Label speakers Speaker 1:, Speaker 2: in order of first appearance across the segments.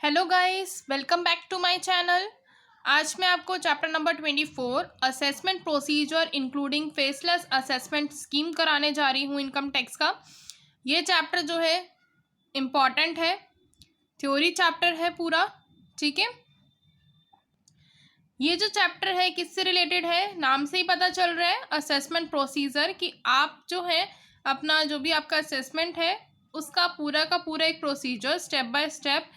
Speaker 1: Hello guys, welcome back to my channel. आज मैं आपको chapter number 24 assessment procedure including faceless assessment scheme कराने जा रही हूँ इनकम टैक्स का। ये चैप्टर जो है इम्पॉर्टेंट है, थ्योरी चैप्टर है पूरा। ठीक है, ये जो चैप्टर है किससे रिलेटेड है, नाम से ही पता चल रहा है असेसमेंट प्रोसीजर, कि आप जो है अपना जो भी आपका असेसमेंट है उसका पूरा का पूरा एक procedure step by step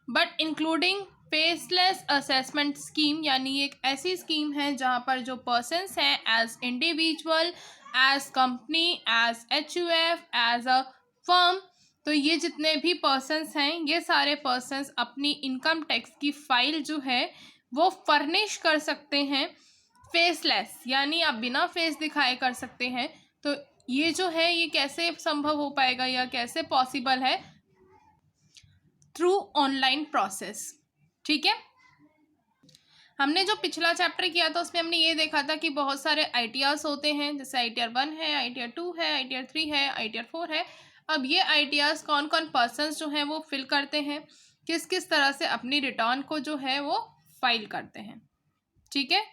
Speaker 1: but including faceless assessment scheme, यानी एक ऐसी स्कीम है जहाँ पर जो पर्सन्स हैं as individual, as company, as HUF, as a firm, तो ये जितने भी पर्सन्स हैं ये सारे पर्सन्स अपनी इनकम टैक्स की फाइल जो है वो फर्निश कर सकते हैं फेसलेस, यानी आप बिना फेस दिखाए कर सकते हैं। तो ये जो है ये कैसे संभव हो पाएगा या कैसे पॉसिबल है? Through online process. ठीक है, हमने जो पिछला चैप्टर किया था उसमें हमने ये देखा था कि बहुत सारे ITRs होते हैं, जैसे ITR 1 है, ITR 2 है, ITR 3 है, ITR 4 है। अब ये ITRs कौन कौन पर्सन्स जो हैं वो फिल करते हैं, किस किस तरह से अपनी रिटर्न को जो है वो फाइल करते हैं। ठीक है,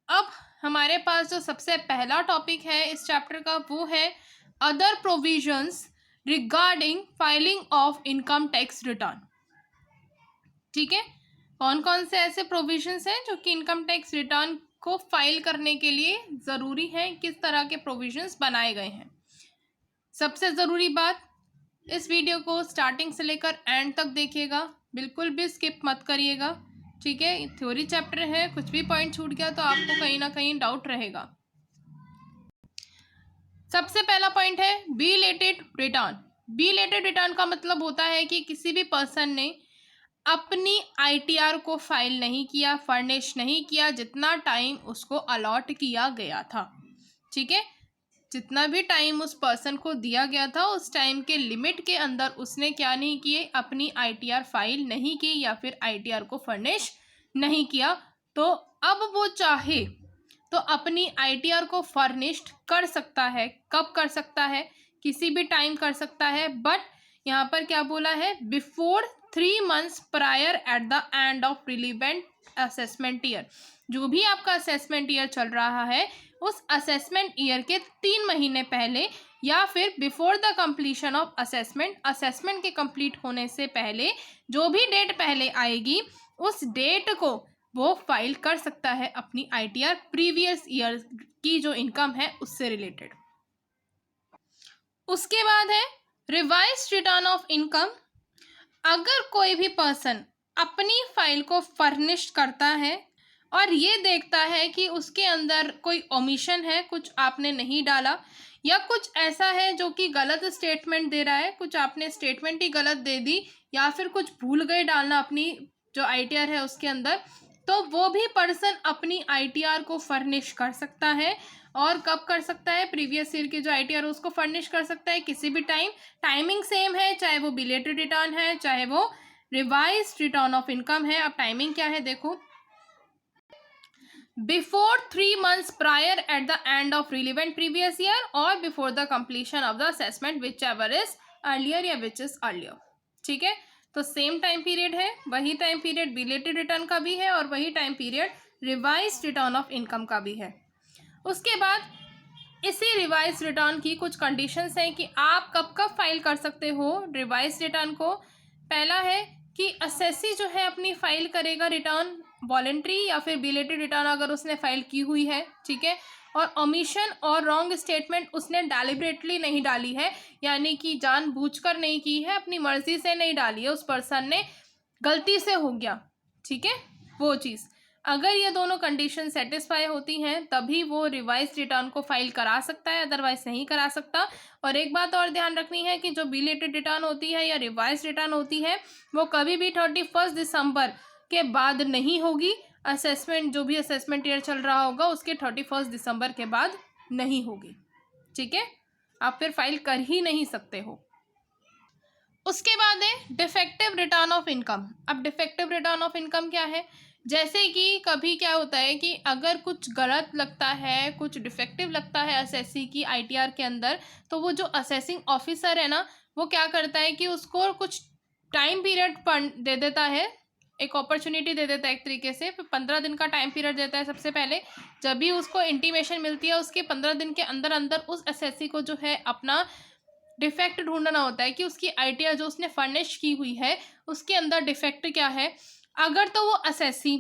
Speaker 1: अब हमारे पास जो सबसे पहला टॉपिक है इस चैप्टर का वो है other provisions regarding filing of income tax return. ठीक है, कौन कौन से ऐसे प्रोविजंस हैं जो कि इनकम टैक्स रिटर्न को फाइल करने के लिए ज़रूरी हैं, किस तरह के प्रोविजंस बनाए गए हैं। सबसे ज़रूरी बात, इस वीडियो को स्टार्टिंग से लेकर एंड तक देखिएगा, बिल्कुल भी स्किप मत करिएगा। ठीक है, थ्योरी चैप्टर है, कुछ भी पॉइंट छूट गया तो आपको कहीं ना कहीं डाउट रहेगा। सबसे पहला पॉइंट है बिलेटेड रिटर्न। बिलेटेड रिटर्न का मतलब होता है कि किसी भी पर्सन ने अपनी ITR को फाइल नहीं किया, फर्निश नहीं किया जितना टाइम उसको अलॉट किया गया था। ठीक है, जितना भी टाइम उस पर्सन को दिया गया था उस टाइम के लिमिट के अंदर उसने क्या नहीं किए, अपनी ITR फाइल नहीं की या फिर ITR को फर्निश नहीं किया। तो अब वो चाहे तो अपनी ITR को फर्निश्ड कर सकता है। कब कर सकता है? किसी भी टाइम कर सकता है, बट यहाँ पर क्या बोला है, before 3 months prior at the end of relevant assessment year. जो भी आपका असेसमेंट ईयर चल रहा है उस असेसमेंट ईयर के 3 महीने पहले या फिर before the completion of assessment, assessment के कंप्लीट होने से पहले जो भी डेट पहले आएगी उस डेट को वो फाइल कर सकता है अपनी ITR प्रीवियस ईयर की जो इनकम है उससे रिलेटेड। उसके बाद है रिवाइज्ड रिटर्न ऑफ इनकम। अगर कोई भी पर्सन अपनी फाइल को फर्निश करता है और ये देखता है कि उसके अंदर कोई ओमिशन है, कुछ आपने नहीं डाला, या कुछ ऐसा है जो कि गलत स्टेटमेंट दे रहा है, कुछ आपने स्टेटमेंट ही गलत दे दी या फिर कुछ भूल गए डालना अपनी जो ITR है उसके अंदर, तो वो भी पर्सन अपनी ITR को फर्निश कर सकता है। और कब कर सकता है? प्रीवियस ईयर की जो ITR है उसको फर्निश कर सकता है किसी भी टाइम। टाइमिंग सेम है, चाहे वो बिलेटेड रिटर्न है चाहे वो रिवाइज्ड रिटर्न ऑफ इनकम है। अब टाइमिंग क्या है देखो, before 3 months prior at the end of relevant previous year और before the completion of the assessment whichever is earlier या विच इज अर्लियर। ठीक है, तो सेम टाइम पीरियड है, वही टाइम पीरियड बिलेटेड रिटर्न का भी है और वही time period revised return of income का भी है। उसके बाद इसी रिवाइज रिटर्न की कुछ कंडीशंस हैं कि आप कब कब फाइल कर सकते हो रिवाइज रिटर्न को। पहला है कि असेसी जो है अपनी फाइल करेगा रिटर्न वॉलेंट्री या फिर बिलेटेड रिटर्न अगर उसने फाइल की हुई है। ठीक है, और ओमिशन और रॉन्ग स्टेटमेंट उसने डेलिबरेटली नहीं डाली है, यानी कि जानबूझकर नहीं की है, अपनी मर्जी से नहीं डाली है, उस पर्सन ने गलती से हो गया। ठीक है, वो चीज़ अगर ये दोनों कंडीशन सेटिस्फाई होती हैं तभी वो रिवाइज रिटर्न को फाइल करा सकता है, अदरवाइज नहीं करा सकता। और एक बात और ध्यान रखनी है कि जो बिलेटेड रिटर्न होती है या रिवाइज रिटर्न होती है वो कभी भी 31 दिसंबर के बाद नहीं होगी। असेसमेंट जो भी असेसमेंट ईयर चल रहा होगा उसके 31 दिसंबर के बाद नहीं होगी। ठीक है, आप फिर फाइल कर ही नहीं सकते हो। उसके बाद है डिफेक्टिव रिटर्न ऑफ इनकम। अब डिफेक्टिव रिटर्न ऑफ इनकम क्या है? जैसे कि कभी क्या होता है कि अगर कुछ गलत लगता है, कुछ डिफेक्टिव लगता है असेसी की ITR के अंदर, तो वो जो असेसिंग ऑफिसर है ना वो क्या करता है कि उसको कुछ टाइम पीरियड दे देता है, एक अपॉर्चुनिटी दे देता है एक तरीके से। 15 दिन का टाइम पीरियड देता है सबसे पहले। जब भी उसको इंटीमेशन मिलती है उसके 15 दिन के अंदर अंदर उस एसएससी को जो है अपना डिफेक्ट ढूंढना होता है कि उसकी आईटीआर जो उसने फर्निश की हुई है उसके अंदर डिफेक्ट क्या है। अगर तो वो एसएससी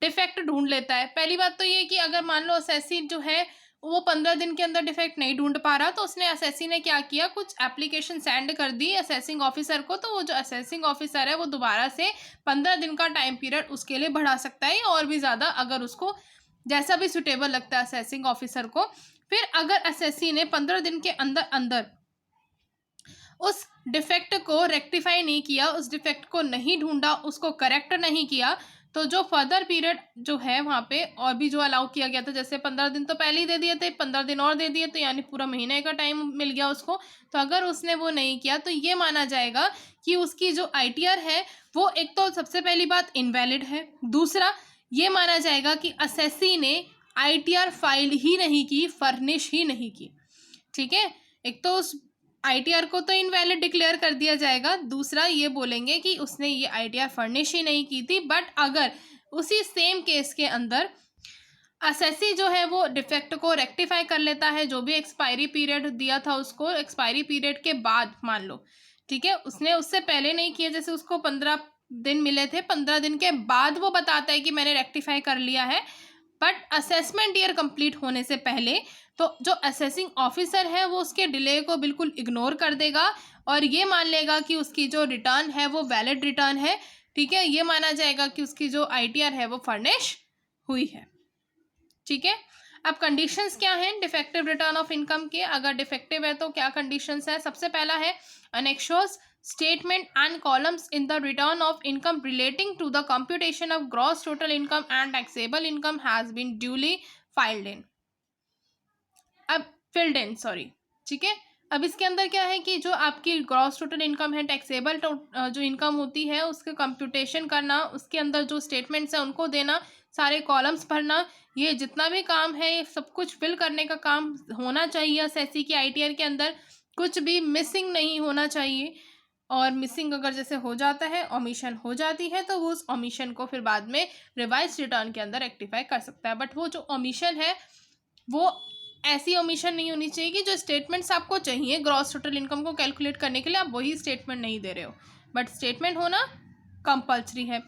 Speaker 1: डिफेक्ट ढूंढ लेता है, पहली बात तो ये कि अगर मान लो एसएससी जो है वो 15 दिन के अंदर डिफेक्ट नहीं ढूंढ पा रहा, तो उसने एसएससी ने क्या किया, कुछ एप्लीकेशन सेंड कर दी असेसिंग ऑफिसर को, तो वो जो असेसिंग ऑफिसर है वो दोबारा से 15 दिन का टाइम पीरियड उसके लिए बढ़ा सकता है और भी ज़्यादा, अगर उसको जैसा भी सुटेबल लगता है असेसिंग ऑफिसर को। फिर अगर एसएससी ने 15 दिन के अंदर अंदर उस डिफेक्ट को रेक्टिफाई नहीं किया, उस डिफेक्ट को नहीं ढूंढा, उसको करेक्ट नहीं किया, तो जो फर्दर पीरियड जो है वहाँ पे और भी जो अलाउ किया गया था, जैसे 15 दिन तो पहले ही दे दिए थे, 15 दिन और दे दिए, तो यानी पूरा महीने का टाइम मिल गया उसको। तो अगर उसने वो नहीं किया तो ये माना जाएगा कि उसकी जो आईटीआर है वो एक तो सबसे पहली बात इनवैलिड है, दूसरा ये माना जाएगा कि एसएससी ने आईटीआर फाइल ही नहीं की, फर्निश ही नहीं की। ठीक है, एक तो उस आईटीआर को तो इनवैलिड डिक्लेयर कर दिया जाएगा, दूसरा ये बोलेंगे कि उसने ये आईटीआर फर्निश ही नहीं की थी। बट अगर उसी सेम केस के अंदर एसएससी जो है वो डिफेक्ट को रेक्टिफाई कर लेता है, जो भी एक्सपायरी पीरियड दिया था उसको एक्सपायरी पीरियड के बाद मान लो, ठीक है, उसने उससे पहले नहीं किया, जैसे उसको 15 दिन मिले थे, 15 दिन के बाद वो बताता है कि मैंने रेक्टिफाई कर लिया है, बट असेसमेंट ईयर कंप्लीट होने से पहले तो जो असेसिंग ऑफिसर है वो उसके डिले को बिल्कुल इग्नोर कर देगा और ये मान लेगा कि उसकी जो रिटर्न है वो वैलिड रिटर्न है। ठीक है, ये माना जाएगा कि उसकी जो आईटीआर है वो फर्निश हुई है। ठीक है, अब कंडीशंस क्या हैं डिफेक्टिव रिटर्न ऑफ इनकम के। अगर डिफेक्टिव है तो क्या कंडीशंस है, सबसे पहला है अनेक्शोस statement and columns in the return of income relating to the computation of gross total income and taxable income has been duly filed in, अब फिल्ड इन सॉरी। ठीक है, अब इसके अंदर क्या है कि जो आपकी ग्रॉस टोटल इनकम है, टैक्सेबल जो इनकम होती है उसके कंप्यूटेशन करना, उसके अंदर जो स्टेटमेंट्स हैं उनको देना, सारे कॉलम्स भरना, ये जितना भी काम है ये सब कुछ फिल करने का काम होना चाहिए एसएससी की आईटीआर के अंदर, कुछ भी मिसिंग नहीं होना चाहिए। और मिसिंग अगर जैसे हो जाता है, ओमिशन हो जाती है, तो वो उस ओमिशन को फिर बाद में रिवाइज रिटर्न के अंदर रेक्टिफाई कर सकता है। बट वो जो ओमिशन है वो ऐसी ओमिशन नहीं होनी चाहिए कि जो स्टेटमेंट्स आपको चाहिए ग्रॉस टोटल इनकम को कैलकुलेट करने के लिए आप वही स्टेटमेंट नहीं दे रहे हो, बट स्टेटमेंट होना कंपल्सरी है।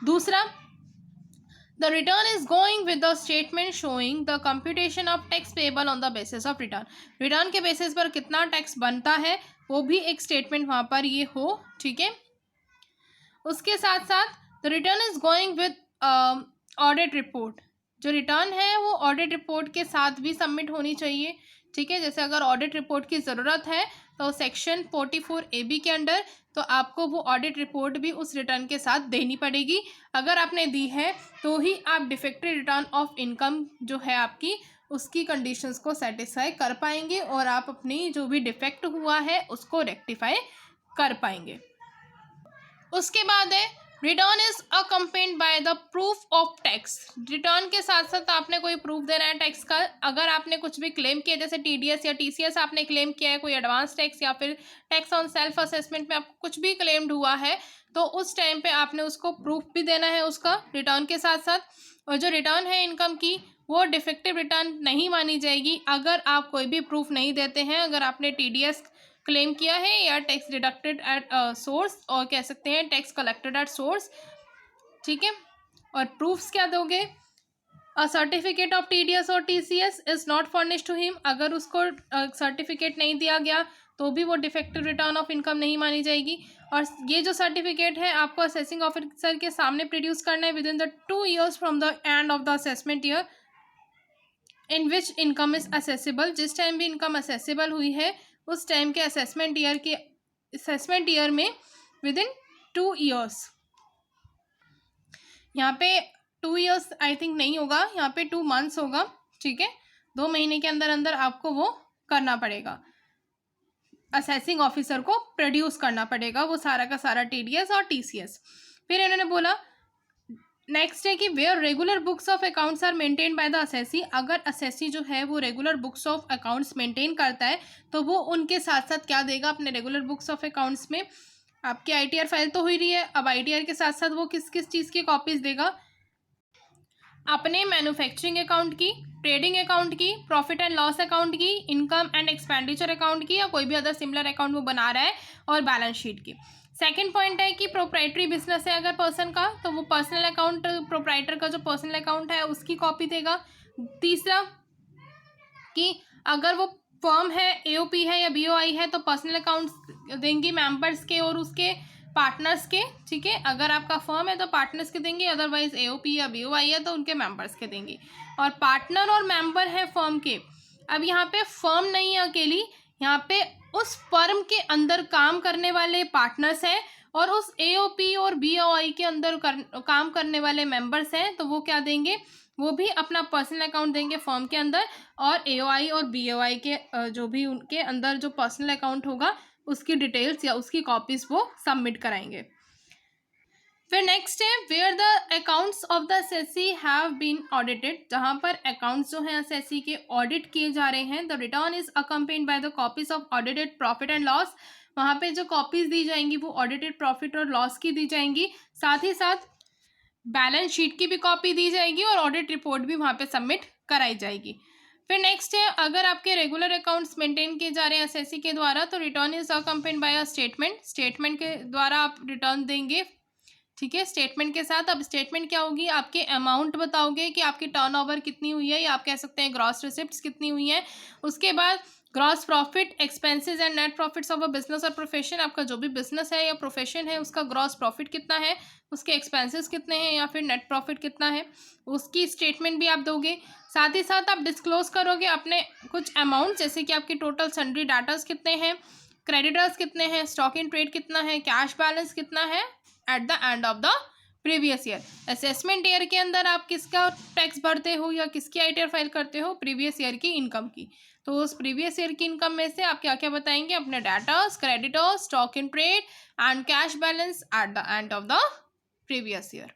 Speaker 1: दूसरा, the return is going with the statement showing the computation of tax payable on the basis of return, return के बेसिस पर कितना टैक्स बनता है वो भी एक स्टेटमेंट वहाँ पर ये हो। ठीक है, उसके साथ साथ the return is going with audit report, जो रिटर्न है वो ऑडिट रिपोर्ट के साथ भी सबमिट होनी चाहिए। ठीक है, जैसे अगर ऑडिट रिपोर्ट की ज़रूरत है तो सेक्शन 44AB के अंडर तो आपको वो ऑडिट रिपोर्ट भी उस रिटर्न के साथ देनी पड़ेगी। अगर आपने दी है तो ही आप डिफेक्टिव रिटर्न ऑफ इनकम जो है आपकी उसकी कंडीशंस को सेटिस्फाई कर पाएंगे और आप अपनी जो भी डिफेक्ट हुआ है उसको रेक्टिफाई कर पाएंगे। उसके बाद है return is accompanied by the proof of tax, return के साथ साथ आपने कोई प्रूफ देना है टैक्स का। अगर आपने कुछ भी क्लेम किया, जैसे टीडीएस या टीसीएस आपने क्लेम किया है, कोई एडवांस टैक्स या फिर टैक्स ऑन सेल्फ असेसमेंट में आपको कुछ भी क्लेम्ड हुआ है, तो उस टाइम पे आपने उसको प्रूफ भी देना है उसका रिटर्न के साथ साथ। और जो रिटर्न है इनकम की वो डिफेक्टिव रिटर्न नहीं मानी जाएगी अगर आप कोई भी प्रूफ नहीं देते हैं। अगर आपने टीडीएस क्लेम किया है या टैक्स डिडक्टेड एट सोर्स, और कह सकते हैं टैक्स कलेक्टेड एट सोर्स। ठीक है, और प्रूफ्स क्या दोगे, अ सर्टिफिकेट ऑफ टीडीएस और TCS is not furnished to him, अगर उसको सर्टिफिकेट नहीं दिया गया तो भी वो डिफेक्टिव रिटर्न ऑफ इनकम नहीं मानी जाएगी। और ये जो सर्टिफिकेट है आपको असेसिंग ऑफिसर के सामने प्रोड्यूस करना है with in the 2 years from the end of the assessment year in which income is accessible, जिस टाइम भी इनकम असेसिबल हुई है उस टाइम के असेसमेंट ईयर में विद इन 2 years। यहाँ पे 2 years आई थिंक नहीं होगा, यहाँ पे 2 months होगा। ठीक है, 2 महीने के अंदर अंदर आपको वो करना पड़ेगा, असेसिंग ऑफिसर को प्रोड्यूस करना पड़ेगा वो सारा का सारा टीडीएस और टीसीएस। फिर इन्होंने बोला नेक्स्ट है कि where regular books of accounts are maintain by the assessee, अगर असेसी जो है वो regular books of accounts maintain करता है तो वो उनके साथ साथ क्या देगा अपने रेगुलर बुक्स ऑफ अकाउंट्स में आपकी ITR फाइल तो हो ही रही है, अब ITR के साथ साथ वो किस किस चीज़ की कॉपीज़ देगा, अपने मैन्युफैक्चरिंग अकाउंट की, ट्रेडिंग अकाउंट की, प्रॉफिट एंड लॉस अकाउंट की, इनकम एंड एक्सपेंडिचर अकाउंट की, या कोई भी अदर सिमिलर अकाउंट वो बना रहा है, और बैलेंस शीट की। सेकंड पॉइंट है कि प्रोप्राइटरी बिजनेस है अगर पर्सन का, तो वो पर्सनल अकाउंट, प्रोप्राइटर का जो पर्सनल अकाउंट है उसकी कॉपी देगा। तीसरा कि अगर वो फर्म है, AOP है या BOI है, तो पर्सनल अकाउंट्स देंगी मेंबर्स के और उसके पार्टनर्स के, ठीक है। अगर आपका फर्म है तो पार्टनर्स के देंगे, अदरवाइज AOP या BOI है तो उनके मेंबर्स के देंगे। और पार्टनर और मेंबर है फर्म के, अब यहाँ पे फर्म नहीं है अकेली, यहाँ पे उस फर्म के अंदर काम करने वाले पार्टनर्स हैं और उस AOP और BOI के अंदर काम करने वाले मेंबर्स हैं, तो वो क्या देंगे, वो भी अपना पर्सनल अकाउंट देंगे फर्म के अंदर, और AOI और BOI के जो भी उनके अंदर जो पर्सनल अकाउंट होगा उसकी डिटेल्स या उसकी कॉपीज वो सबमिट कराएंगे। फिर नेक्स्ट है where the accounts of the SSC have been audited, जहाँ पर अकाउंट्स जो हैं एसएससी के ऑडिट किए जा रहे हैं, the return is accompanied by the copies of audited profit and loss, वहाँ पे जो कॉपीज दी जाएंगी वो ऑडिटेड प्रॉफिट और लॉस की दी जाएंगी, साथ ही साथ बैलेंस शीट की भी कॉपी दी जाएगी और ऑडिट रिपोर्ट भी वहाँ पे सबमिट कराई जाएगी। फिर नेक्स्ट है अगर आपके रेगुलर अकाउंट्स मेंटेन किए जा रहे हैं एसएससी के द्वारा, तो return is accompanied by a statement, statement के द्वारा आप रिटर्न देंगे, ठीक है। स्टेटमेंट के साथ, अब स्टेटमेंट क्या होगी, आपके अमाउंट बताओगे कि आपकी टर्नओवर कितनी हुई है, या आप कह सकते हैं ग्रॉस रिसिप्ट्स कितनी हुई है। उसके बाद gross profit, expenses and net profits of a business और प्रोफेशन, आपका जो भी बिजनेस है या प्रोफेशन है उसका ग्रॉस प्रॉफिट कितना है, उसके एक्सपेंसेस कितने हैं या फिर नेट प्रॉफिट कितना है, उसकी स्टेटमेंट भी आप दोगे। साथ ही साथ आप डिस्क्लोज करोगे अपने कुछ अमाउंट, जैसे कि आपकी टोटल सन्ड्री डाटास कितने हैं, क्रेडिटर्स कितने हैं, स्टॉक इन ट्रेड कितना है, कैश बैलेंस कितना है eight the end of the previous year. Assessment year के अंदर आप किसका टैक्स भरते हो या किसकी ITR फाइल करते हो, प्रीवियस ईयर की इनकम की। तो उस प्रीवियस ईयर की इनकम में से आप क्या क्या बताएंगे, अपने datas, creditors, stock in trade and cash balance eight the end of the previous year.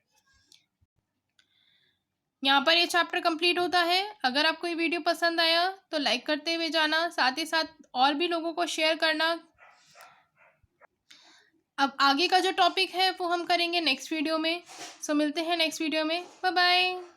Speaker 1: यहाँ पर ये चैप्टर कंप्लीट होता है। अगर आपको ये वीडियो पसंद आया तो लाइक करते हुए जाना, साथ ही साथ और भी लोगों को शेयर करना। अब आगे का जो टॉपिक है वो हम करेंगे नेक्स्ट वीडियो में। सो मिलते हैं नेक्स्ट वीडियो में, बाय बाय।